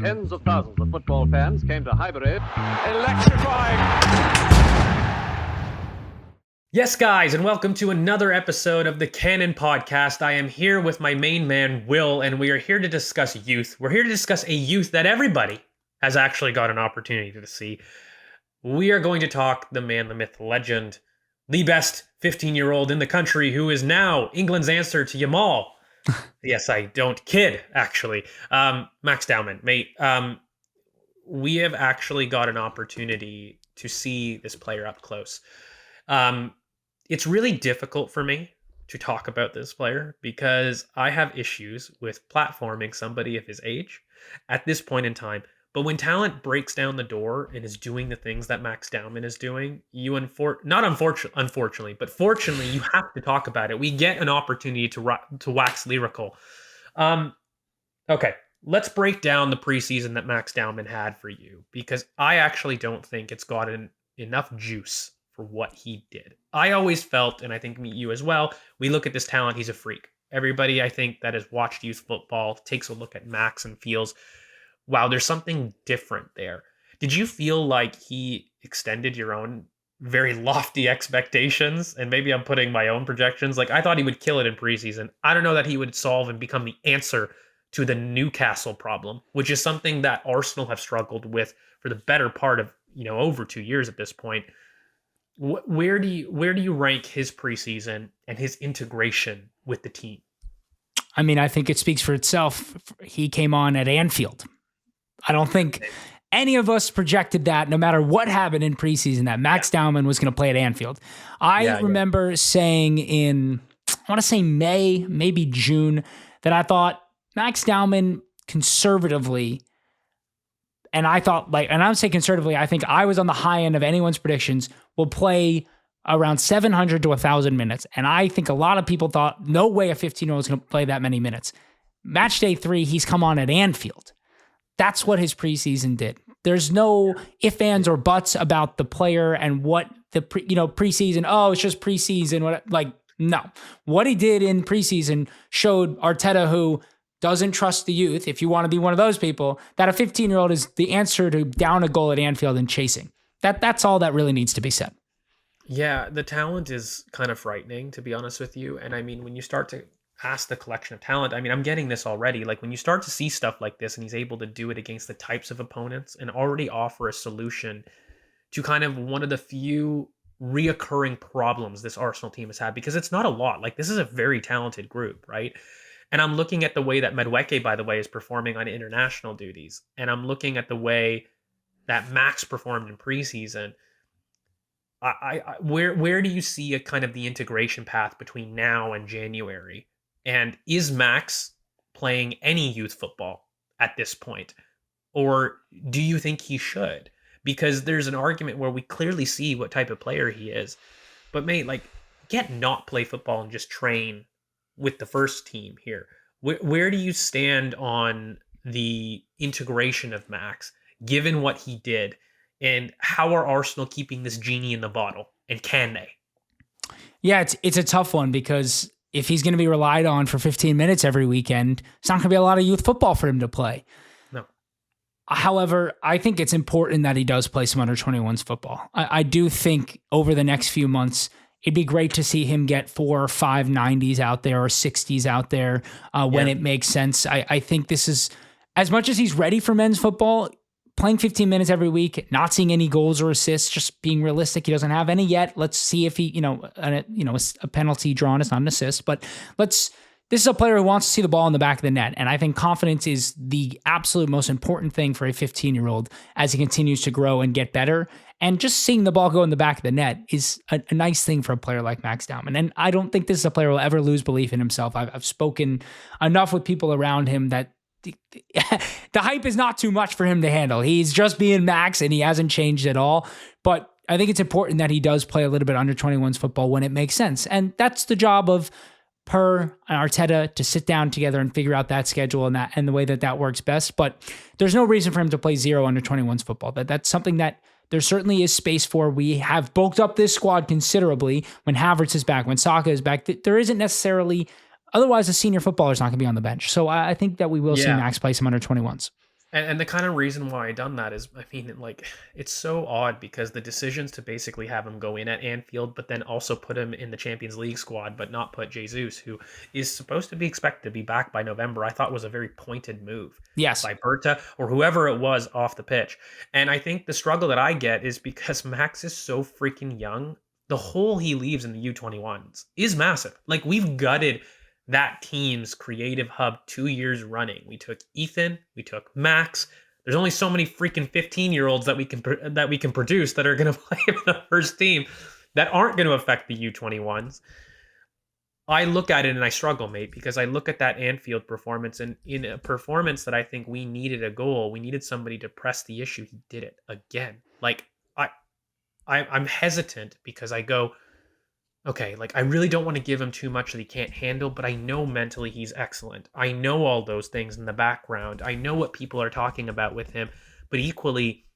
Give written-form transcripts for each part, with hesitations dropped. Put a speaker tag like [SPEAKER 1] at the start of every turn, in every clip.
[SPEAKER 1] Tens of thousands of football fans came to Highbury.
[SPEAKER 2] Electrifying.
[SPEAKER 3] Yes, guys, and welcome to another episode of the Cannon Podcast. I am here with my main man, Will, and we are here to discuss youth. We're here to discuss a youth that everybody has actually got an opportunity to see. We are going to talk the man, the myth, the legend, the best 15-year-old in the country who is now England's answer to Yamal. Yes, I don't kid, actually. Max Dowman, mate. We have actually got an opportunity to see this player up close. It's really difficult for me to talk about this player because I have issues with platforming somebody of his age at this point in time. But when talent breaks down the door and is doing the things that Max Dowman is doing, unfortunately, but fortunately, you have to talk about it. We get an opportunity to wax lyrical. Okay, let's break down the preseason that Max Dowman had for you, because I actually don't think it's gotten enough juice for what he did. I always felt, and I think you as well, we look at this talent, he's a freak. Everybody, I think, that has watched youth football takes a look at Max and feels, wow, there's something different there. Did you feel like he extended your own very lofty expectations? And maybe I'm putting my own projections. Like, I thought he would kill it in preseason. I don't know that he would solve and become the answer to the Newcastle problem, which is something that Arsenal have struggled with for the better part of, over 2 years at this point. Where do you rank his preseason and his integration with the team?
[SPEAKER 4] I mean, I think it speaks for itself. He came on at Anfield. I don't think any of us projected that, no matter what happened in preseason, that Max Dowman was going to play at Anfield. I remember saying in, I want to say May, maybe June, that I thought Max Dowman conservatively, and I thought and I would say conservatively, I think I was on the high end of anyone's predictions, will play around 700 to 1,000 minutes. And I think a lot of people thought, no way a 15-year-old is going to play that many minutes. Match day 3, he's come on at Anfield. That's what his preseason did. There's no ifs, ands, or buts about the player and what the preseason. Oh, it's just preseason. No. What he did in preseason showed Arteta, who doesn't trust the youth, if you want to be one of those people, that a 15-year-old is the answer to down a goal at Anfield and chasing. That's all that really needs to be said.
[SPEAKER 3] Yeah, the talent is kind of frightening, to be honest with you. And I mean, when you start to ask the collection of talent, I mean, I'm getting this already. Like, when you start to see stuff like this and he's able to do it against the types of opponents and already offer a solution to kind of one of the few reoccurring problems this Arsenal team has had, because it's not a lot. Like, this is a very talented group, right? And I'm looking at the way that Madueke, by the way, is performing on international duties. And I'm looking at the way that Max performed in preseason. Where do you see a kind of the integration path between now and January? And is Max playing any youth football at this point? Or do you think he should? Because there's an argument where we clearly see what type of player he is. But mate, can't not play football and just train with the first team here. Where do you stand on the integration of Max, given what he did? And how are Arsenal keeping this genie in the bottle? And can they?
[SPEAKER 4] Yeah, it's a tough one, because if he's going to be relied on for 15 minutes every weekend, it's not going to be a lot of youth football for him to play.
[SPEAKER 3] No.
[SPEAKER 4] However, I think it's important that he does play some under-21s football. I do think over the next few months, it'd be great to see him get 4 or 5 90s out there or 60s out there when it makes sense. I think this is, as much as he's ready for men's football, playing 15 minutes every week, not seeing any goals or assists, just being realistic. He doesn't have any yet. Let's see if he, a penalty drawn is not an assist, but this is a player who wants to see the ball in the back of the net. And I think confidence is the absolute most important thing for a 15-year-old as he continues to grow and get better. And just seeing the ball go in the back of the net is a nice thing for a player like Max Dowman. And I don't think this is a player who will ever lose belief in himself. I've spoken enough with people around him that the hype is not too much for him to handle. He's just being Max, and he hasn't changed at all. But I think it's important that he does play a little bit under 21s football when it makes sense. And that's the job of Per and Arteta to sit down together and figure out that schedule and the way that works best. But there's no reason for him to play 0 under 21s football. That's something that there certainly is space for. We have bulked up this squad considerably when Havertz is back, when Saka is back. There isn't necessarily, otherwise a senior footballer is not going to be on the bench. So I think that we will see Max play some under 21s.
[SPEAKER 3] And the kind of reason why I done that is, I mean, like, it's so odd because the decisions to basically have him go in at Anfield, but then also put him in the Champions League squad, but not put Jesus, who is supposed to be expected to be back by November, I thought was a very pointed move.
[SPEAKER 4] Yes.
[SPEAKER 3] By Berta or whoever it was off the pitch. And I think the struggle that I get is because Max is so freaking young, the hole he leaves in the U21s is massive. Like, we've gutted that team's creative hub 2 years running. We took Ethan, we took Max. There's only so many freaking 15-year-olds that we can produce that are going to play in the first team that aren't going to affect the U21s. I look at it and I struggle, mate, because I look at that Anfield performance, and in a performance that I think we needed a goal, we needed somebody to press the issue. He did it again. Like, I'm hesitant because I go, okay, like, I really don't want to give him too much that he can't handle, but I know mentally he's excellent. I know all those things in the background. I know what people are talking about with him. But equally,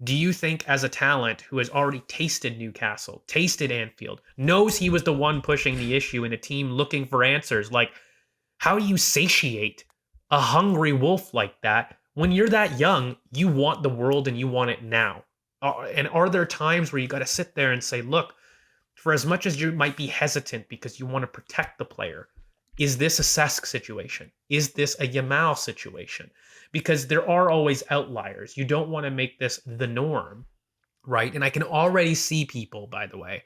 [SPEAKER 3] do you think as a talent who has already tasted Newcastle, tasted Anfield, knows he was the one pushing the issue in a team looking for answers, like, how do you satiate a hungry wolf like that? When you're that young, you want the world and you want it now. And are there times where you got to sit there and say, look, for as much as you might be hesitant because you want to protect the player, is this a Cesc situation? Is this a Yamal situation? Because there are always outliers. You don't want to make this the norm, right? And I can already see people, by the way,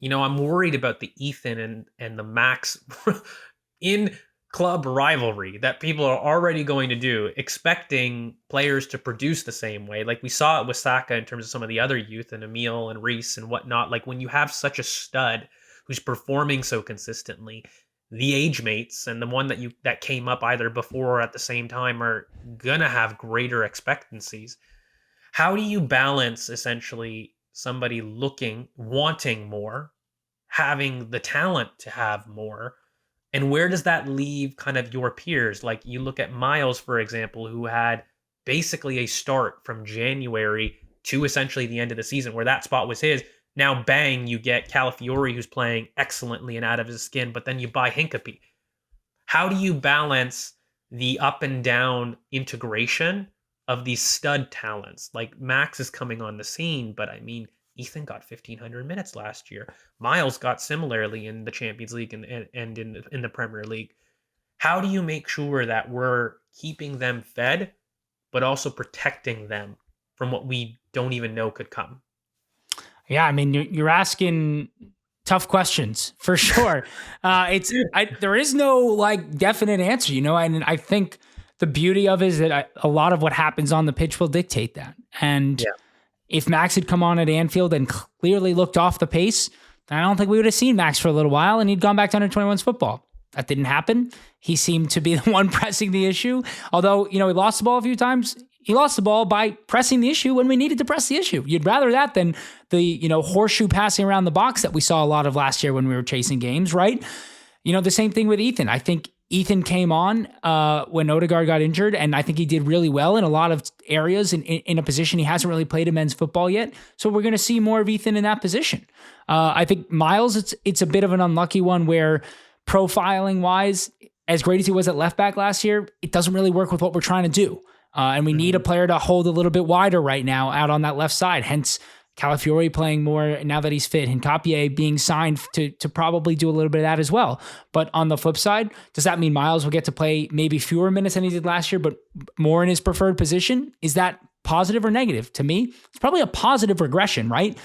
[SPEAKER 3] I'm worried about the Ethan and the Max in club rivalry that people are already going to do, expecting players to produce the same way. Like we saw it with Saka in terms of some of the other youth and Emil and Reese and whatnot. Like when you have such a stud who's performing so consistently, the age mates and the one that came up either before or at the same time are gonna have greater expectancies. How do you balance essentially somebody wanting more, having the talent to have more? And where does that leave kind of your peers? Like you look at Miles, for example, who had basically a start from January to essentially the end of the season where that spot was his. Now, bang, you get Calafiori, who's playing excellently and out of his skin, but then you buy Hincapie. How do you balance the up and down integration of these stud talents? Like Max is coming on the scene, but I mean, Ethan got 1,500 minutes last year. Miles got similarly in the Champions League and in the Premier League. How do you make sure that we're keeping them fed, but also protecting them from what we don't even know could come?
[SPEAKER 4] Yeah, I mean, you're asking tough questions for sure. There is no like definite answer, and I think the beauty of it is that a lot of what happens on the pitch will dictate that. And if Max had come on at Anfield and clearly looked off the pace, I don't think we would have seen Max for a little while and he'd gone back to under 21s football. That didn't happen. He seemed to be the one pressing the issue. Although, he lost the ball a few times. He lost the ball by pressing the issue when we needed to press the issue. You'd rather that than the, horseshoe passing around the box that we saw a lot of last year when we were chasing games, right? The same thing with Ethan. I think Ethan came on when Odegaard got injured, and I think he did really well in a lot of areas in a position he hasn't really played in men's football yet. So we're going to see more of Ethan in that position. I think Miles, it's a bit of an unlucky one where profiling-wise, as great as he was at left back last year, it doesn't really work with what we're trying to do. And we need a player to hold a little bit wider right now out on that left side. Hence, Calafiori playing more now that he's fit, Hincapie being signed to probably do a little bit of that as well. But on the flip side, does that mean Miles will get to play maybe fewer minutes than he did last year, but more in his preferred position? Is that positive or negative? To me, it's probably a positive regression, right?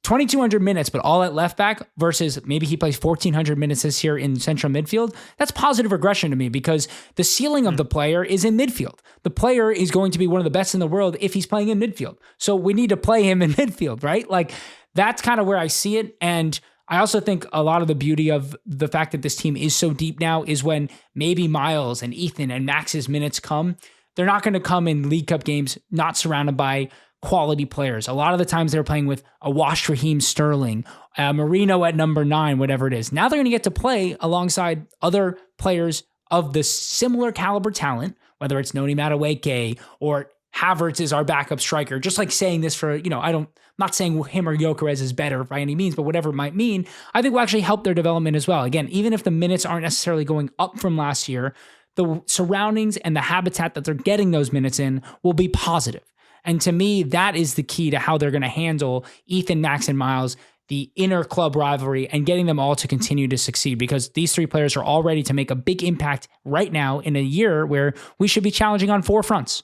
[SPEAKER 4] 2,200 minutes, but all at left back versus maybe he plays 1,400 minutes this year in central midfield. That's positive regression to me because the ceiling of the player is in midfield. The player is going to be one of the best in the world if he's playing in midfield. So we need to play him in midfield, right? Like that's kind of where I see it. And I also think a lot of the beauty of the fact that this team is so deep now is when maybe Miles and Ethan and Max's minutes come, they're not going to come in League Cup games not surrounded by quality players. A lot of the times they're playing with a washed Raheem Sterling, Marino at number 9, whatever it is. Now they're going to get to play alongside other players of the similar caliber talent, whether it's Noni Madueke or Havertz is our backup striker. Just like saying this for, I'm not saying him or Gyökeres is better by any means, but whatever it might mean, I think will actually help their development as well. Again, even if the minutes aren't necessarily going up from last year, the surroundings and the habitat that they're getting those minutes in will be positive. And to me, that is the key to how they're going to handle Ethan, Max, and Miles, the inner club rivalry, and getting them all to continue to succeed, because these three players are all ready to make a big impact right now in a year where we should be challenging on four fronts.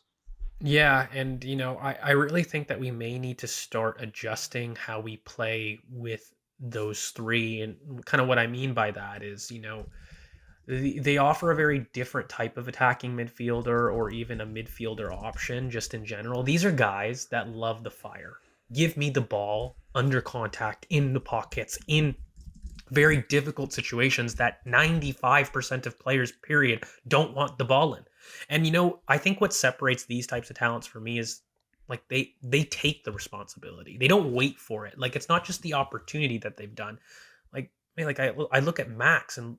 [SPEAKER 3] Yeah, and I really think that we may need to start adjusting how we play with those three. And kind of what I mean by that is, they offer a very different type of attacking midfielder, or even a midfielder option just in general. These are guys that love the fire. Give me the ball under contact, in the pockets, in very difficult situations that 95% of players, period, don't want the ball in. And I think what separates these types of talents for me is like they take the responsibility. They don't wait for it. Like, it's not just the opportunity that they've done. I look at Max, and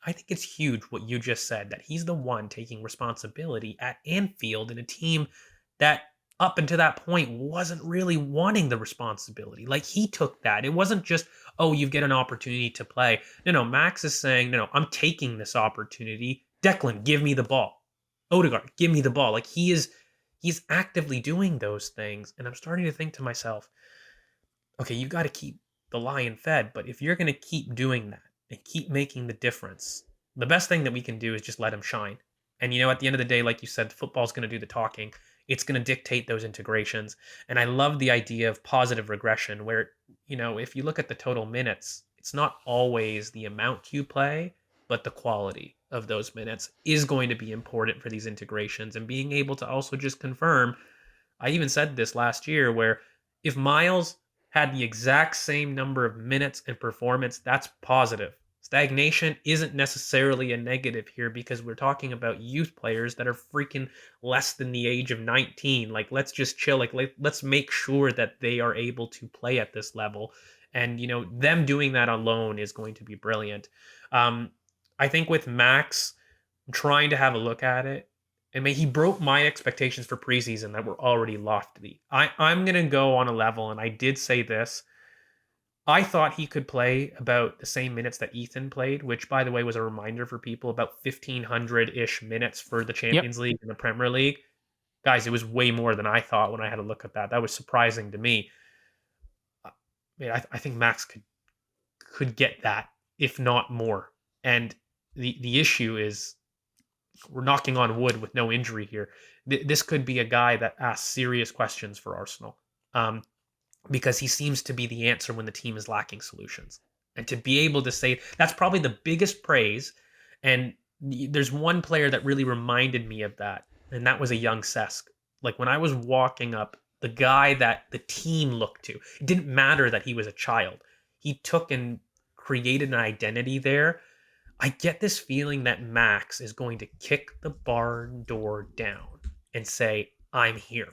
[SPEAKER 3] I think it's huge what you just said, that he's the one taking responsibility at Anfield in a team that up until that point wasn't really wanting the responsibility. Like, he took that. It wasn't just, oh, you get an opportunity to play. No, Max is saying, no, I'm taking this opportunity. Declan, give me the ball. Odegaard, give me the ball. Like, he's actively doing those things. And I'm starting to think to myself, okay, you got to keep the lion fed. But if you're going to keep doing that and keep making the difference, the best thing that we can do is just let him shine. And at the end of the day, like you said, football's going to do the talking. It's going to dictate those integrations. And I love the idea of positive regression, where, if you look at the total minutes, it's not always the amount you play, but the quality of those minutes is going to be important for these integrations. And being able to also just confirm, I even said this last year, where if Miles had the exact same number of minutes and performance, that's positive. Stagnation isn't necessarily a negative here, because we're talking about youth players that are freaking less than the age of 19. Like, let's just chill. Like, let's make sure that they are able to play at this level. And, them doing that alone is going to be brilliant. I think with Max, I'm trying to have a look at it, and he broke my expectations for preseason that were already lofty. I'm going to go on a level, and I did say this. I thought he could play about the same minutes that Ethan played, which, by the way, was a reminder for people, about 1,500-ish minutes for the Champions League and the Premier League. Guys, it was way more than I thought when I had a look at that. That was surprising to me. I think Max could get that, if not more. And the issue is, we're knocking on wood with no injury here. This could be a guy that asks serious questions for Arsenal. Because he seems to be the answer when the team is lacking solutions. And to be able to say, that's probably the biggest praise. And there's one player that really reminded me of that, and that was a young Cesc. Like, when I was walking up, the guy that the team looked to, it didn't matter that he was a child. He took and created an identity there. I get this feeling that Max is going to kick the barn door down and say, I'm here.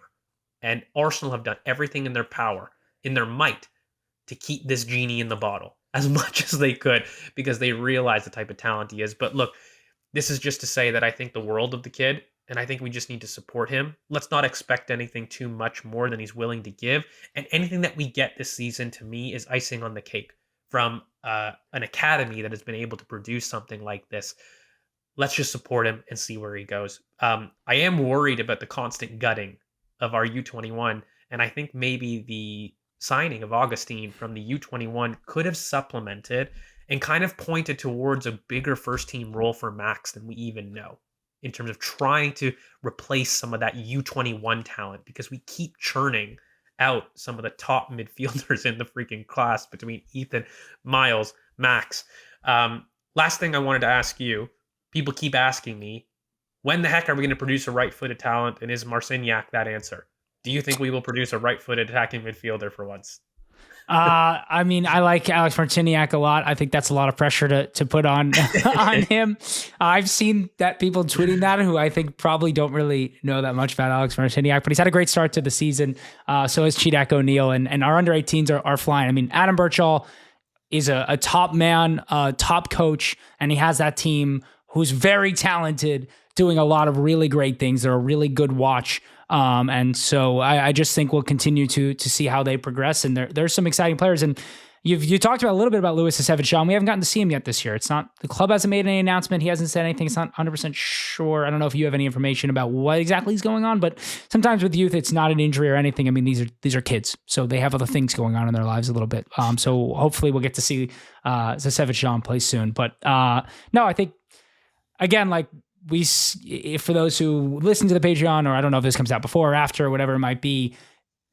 [SPEAKER 3] And Arsenal have done everything in their power, in their might, to keep this genie in the bottle as much as they could, because they realize the type of talent he is. But look, this is just to say that I think the world of the kid, and I think we just need to support him. Let's not expect anything too much more than he's willing to give. And anything that we get this season, to me, is icing on the cake from an academy that has been able to produce something like this. Let's just support him and see where he goes. I am worried about the constant gutting of our U21, and I think maybe the signing of Augustine from the U21 could have supplemented and kind of pointed towards a bigger first team role for Max than we even know, in terms of trying to replace some of that U21 talent, because we keep churning out some of the top midfielders in the freaking class between Ethan, Miles, Max. Last thing I wanted to ask you, people keep asking me, when the heck are we going to produce a right-footed talent, and is Marciniak that answer? Do you think we will produce a right-footed attacking midfielder for once?
[SPEAKER 4] I mean, I like Alex Marciniak a lot. I think that's a lot of pressure to put on on him. I've seen that people tweeting that who I think probably don't really know that much about Alex Marciniak, but he's had a great start to the season. So is Chidak O'Neal, and our under 18s are flying. I mean, Adam Birchall is a top man, top coach, and he has that team who's very talented, doing a lot of really great things. They're a really good watch. And so I just think we'll continue to see how they progress. And there's some exciting players. And You talked about a little bit about Louis Seven. We haven't gotten to see him yet this year. It's not, the club hasn't made any announcement. He hasn't said anything. It's not 100% sure. I don't know if you have any information about what exactly is going on, but sometimes with youth, it's not an injury or anything. I mean, these are kids, so they have other things going on in their lives a little bit. So hopefully we'll get to see Seven play soon. But no, I think again, like for those who listen to the Patreon, or I don't know if this comes out before or after or whatever it might be,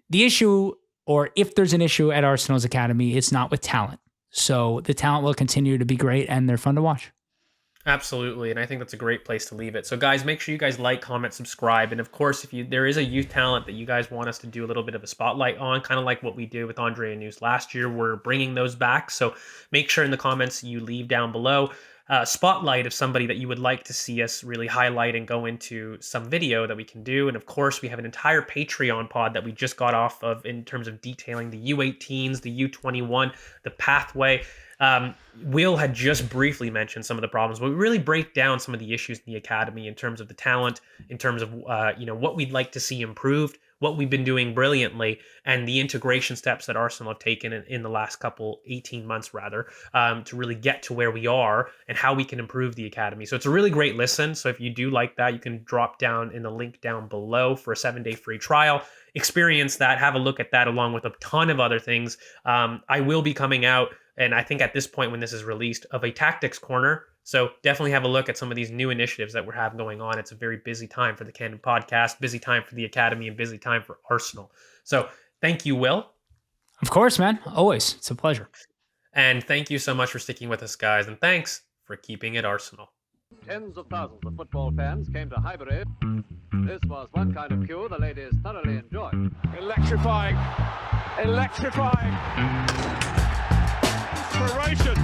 [SPEAKER 4] the issue, or if there's an issue at Arsenal's academy, it's not with talent. So the talent will continue to be great and they're fun to watch.
[SPEAKER 3] Absolutely. And I think that's a great place to leave it. So guys, make sure you guys like, comment, subscribe. And of course, if there is a youth talent that you guys want us to do a little bit of a spotlight on, kind of like what we did with Andre News last year, we're bringing those back. So make sure in the comments you leave down below spotlight of somebody that you would like to see us really highlight and go into some video that we can do. And of course, we have an entire Patreon pod that we just got off of in terms of detailing the U18s, the U21, the pathway. Will had just briefly mentioned some of the problems, but we really break down some of the issues in the academy in terms of the talent, in terms of what we'd like to see improved, what we've been doing brilliantly, and the integration steps that Arsenal have taken in the last 18 months rather, to really get to where we are and how we can improve the academy. So it's a really great listen. So if you do like that, you can drop down in the link down below for a 7-day free trial. Experience that, have a look at that along with a ton of other things. I will be coming out, and I think at this point when this is released, of a tactics corner. So definitely have a look at some of these new initiatives that we're having going on. It's a very busy time for the Cannon Podcast, busy time for the Academy, and busy time for Arsenal. So thank you, Will.
[SPEAKER 4] Of course, man. Always. It's a pleasure.
[SPEAKER 3] And thank you so much for sticking with us, guys. And thanks for keeping it Arsenal.
[SPEAKER 1] Tens of thousands of football fans came to Highbury. This was one kind of queue the ladies thoroughly enjoyed.
[SPEAKER 2] Electrifying. Electrifying. Inspiration.